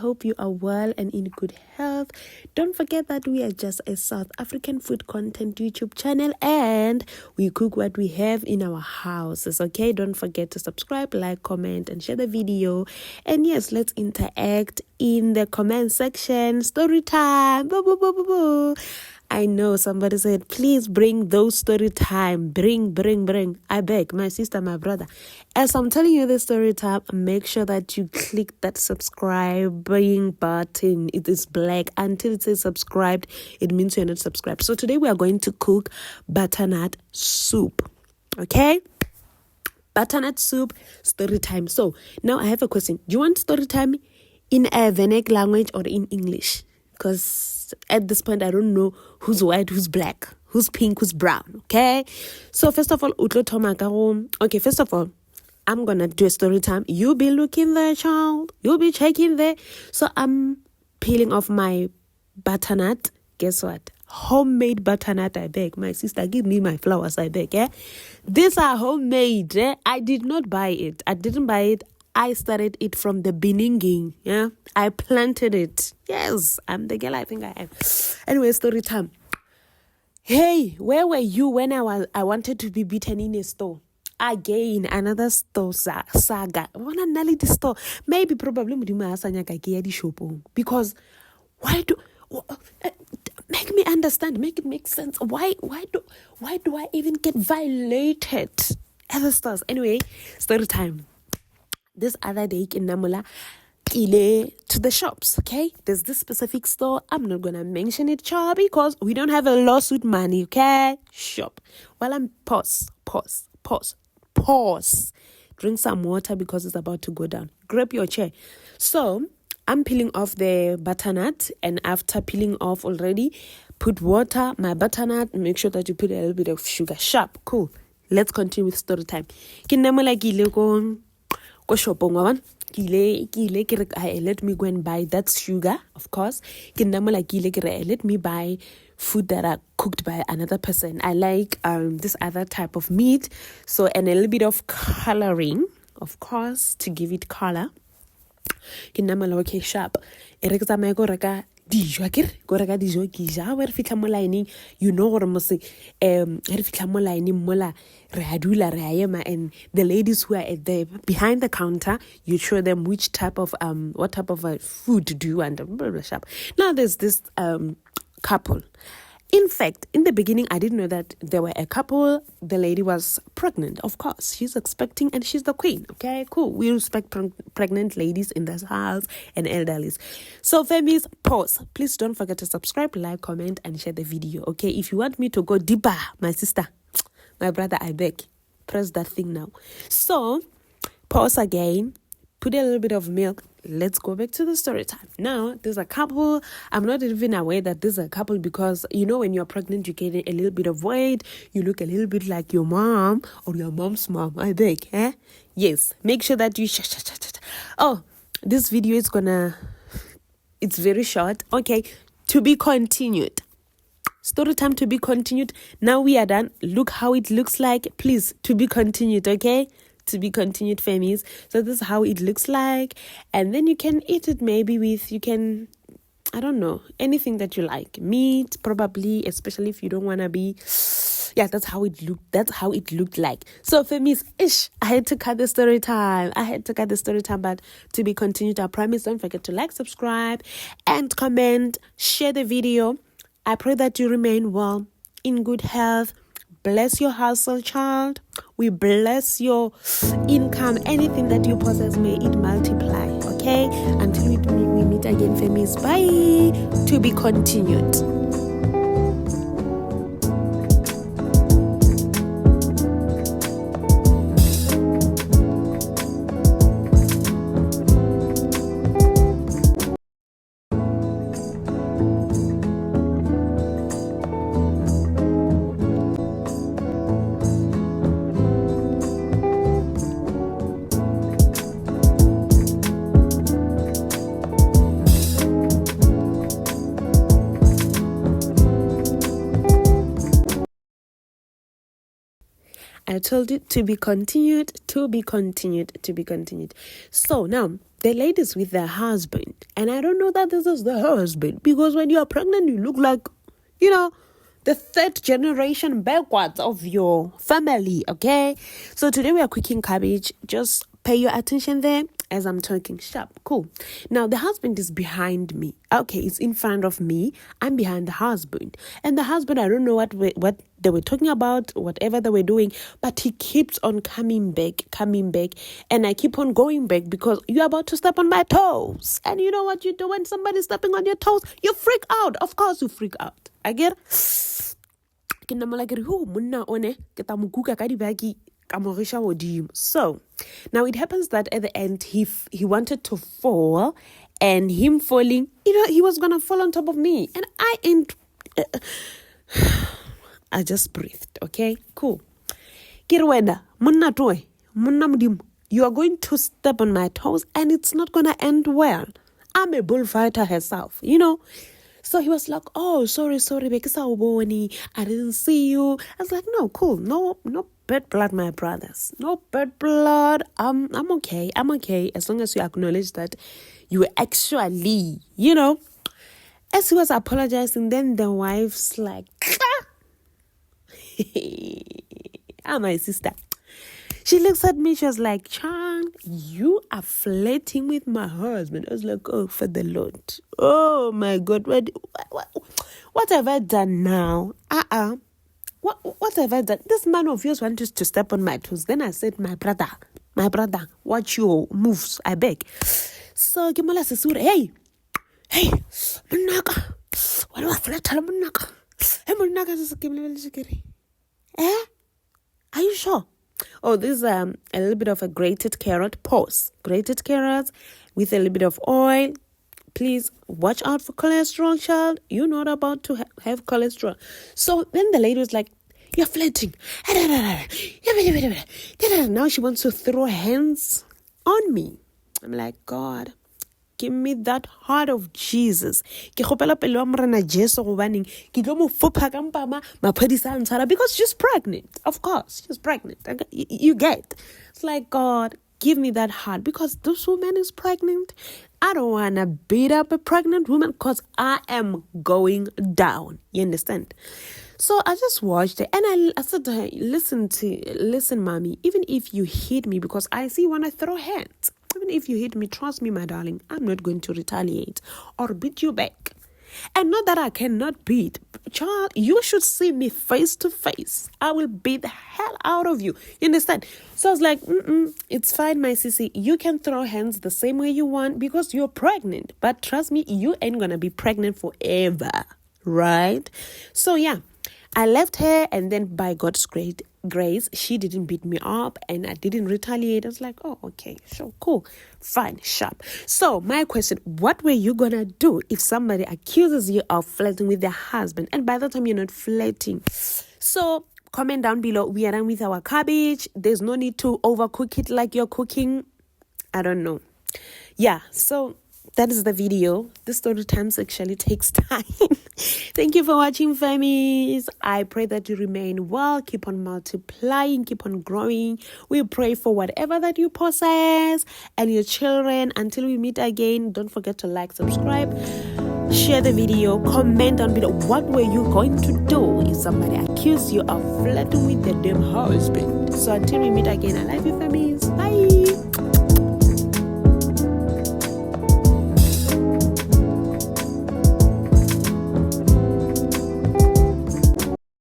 hope you are well and in good health. Don't forget that we are just a South African food content YouTube channel and we cook what we have in our houses, okay? Don't forget to subscribe, like, comment, and share the video. And yes, let's interact in the comment section. Story time. Boo, boo, boo, boo, boo. I know somebody said, please bring those story time. Bring. I beg, my sister, my brother. As I'm telling you the story time, make sure that you click that subscribing button. It is black. Until it says subscribed, it means you're not subscribed. So today we are going to cook butternut soup. Okay? Butternut soup, story time. So now I have a question. Do you want story time in a vernacular language or in English? Because at this point, I don't know who's white, who's black, who's pink, who's brown, okay? So first of all, first of all, I'm going to do a story time. You be looking there, child. You'll be checking there. So I'm peeling off my butternut. Guess what? Homemade butternut, I beg. My sister, give me my flowers, I beg, yeah? These are homemade, eh? I did not buy it. I didn't buy it. I started it from the beginning, yeah? I planted it. Yes, I'm the girl I think I am. Anyway, story time. Hey, where were you when I wanted to be beaten in a store? Again, another store saga. The store. Maybe probably because why do make me understand, make it make sense. Why do I even get violated at the stores? Anyway, story time. This other day in Namula, to the shops, okay? There's this specific store. I'm not going to mention it, child, because we don't have a lawsuit money, okay? Shop. While I'm pause. Drink some water because it's about to go down. Grab your chair. So, I'm peeling off the butternut, and after peeling off already, put water, my butternut, make sure that you put a little bit of sugar. Sharp. Cool. Let's continue with story time. Let me go and buy that sugar, of course. Let me buy food that are cooked by another person. I like this other type of meat, so and a little bit of coloring, of course, to give it color. Okay, sharp. Dijo go reka dijo ke ja wa re fitla mo line you know gore mose re fitla mo line mola re adula re ema, and the ladies who are at the behind the counter, you show them which type of what type of food do you want. Now there's this couple. In fact, in the beginning, I didn't know that there were a couple. The lady was pregnant, of course. She's expecting and she's the queen. Okay, cool. We respect pregnant ladies in this house and elderlies. So, famies, pause. Please don't forget to subscribe, like, comment, and share the video. Okay, if you want me to go deeper, my sister, my brother, I beg, press that thing now. So, pause again. Put a little bit of milk. Let's go back to the story time. Now, there's a couple. I'm not even aware that there's a couple because, you know, when you're pregnant, you get a little bit of weight. You look a little bit like your mom or your mom's mom. I beg, eh? Yes. Make sure that you... Oh, this video is it's very short. Okay. To be continued. Story time to be continued. Now we are done. Look how it looks like. Please, to be continued, okay? To be continued, famies. So this is how it looks like, and then you can eat it maybe with, you can, I don't know, anything that you like, meat probably, especially if you don't want to be, yeah, that's how it looked like. So famies, I had to cut the story time, but to be continued. I promise. Don't forget to like, subscribe, and comment, share the video. I pray that you remain well, in good health. Bless your hustle, child. We bless your income. Anything that you possess, may it multiply. Okay? Until we meet again, famies. Bye. To be continued. I told you to be continued. So now, the lady's with their husband. And I don't know that this is the husband, because when you are pregnant, you look like, the third generation backwards of your family, okay? So today we are cooking cabbage. Just pay your attention there as I'm talking. Sharp. Cool. Now, the husband is behind me. Okay, it's in front of me. I'm behind the husband. And the husband, I don't know what they were talking about, whatever they were doing, but he keeps on coming back. And I keep on going back because you're about to step on my toes. And you know what you do when somebody's stepping on your toes? You freak out. Of course you freak out. I get so now it happens that at the end he wanted to fall, and him falling, he was gonna fall on top of me, and I just breathed. Okay, cool. You are going to step on my toes, and it's not gonna end well. I'm a bullfighter herself, So he was like, oh, sorry, because I didn't see you. I was like, no, cool. No bad blood, my brothers. No bad blood. I'm okay. As long as you acknowledge that you were actually, As he was apologizing, then the wife's like, my sister. She looks at me, she was like, Chan, you are flirting with my husband. I was like, oh, for the Lord. Oh, my God. What have I done now? What have I done? This man of yours wanted to step on my toes. Then I said, my brother, watch your moves, I beg. So, Gimola Sesura, hey, Munaka. What do I flirt? Munaka. Hey, Munaka. Are you sure? Oh, this is a little bit of a grated carrot. Pause. Grated carrots with a little bit of oil. Please watch out for cholesterol, child. You're not about to have cholesterol. So then the lady was like, you're flirting. Now she wants to throw hands on me. I'm like, God, give me that heart of Jesus. Because she's pregnant. Of course, she's pregnant. You get. It's like, God, give me that heart, because this woman is pregnant. I don't want to beat up a pregnant woman because I am going down. You understand? So I just watched it, and I said to her, listen, mommy, even if you hit me, because I see you want to throw hands, even if you hit me, trust me, my darling, I'm not going to retaliate or beat you back. And not that I cannot beat. Child, you should see me face to face. I will beat the hell out of you. You understand? So I was like, it's fine, my sissy. You can throw hands the same way you want because you're pregnant. But trust me, you ain't going to be pregnant forever. Right? So yeah, I left her, and then by God's grace, she didn't beat me up and I didn't retaliate. I was like, oh, okay, sure, cool, fine, sharp. So my question, what were you gonna do if somebody accuses you of flirting with their husband, and by that time you're not flirting? So comment down below. We are done with our cabbage. There's no need to overcook it like you're cooking. I don't know. Yeah, so that is the video. The story times actually takes time. Thank you for watching, famies. I pray that you remain well, keep on multiplying, keep on growing. We pray for whatever that you possess and your children. Until we meet again, don't forget to like, subscribe, share the video, comment down below. What were you going to do if somebody accused you of flirting with their damn husband? So until we meet again, I love you, family.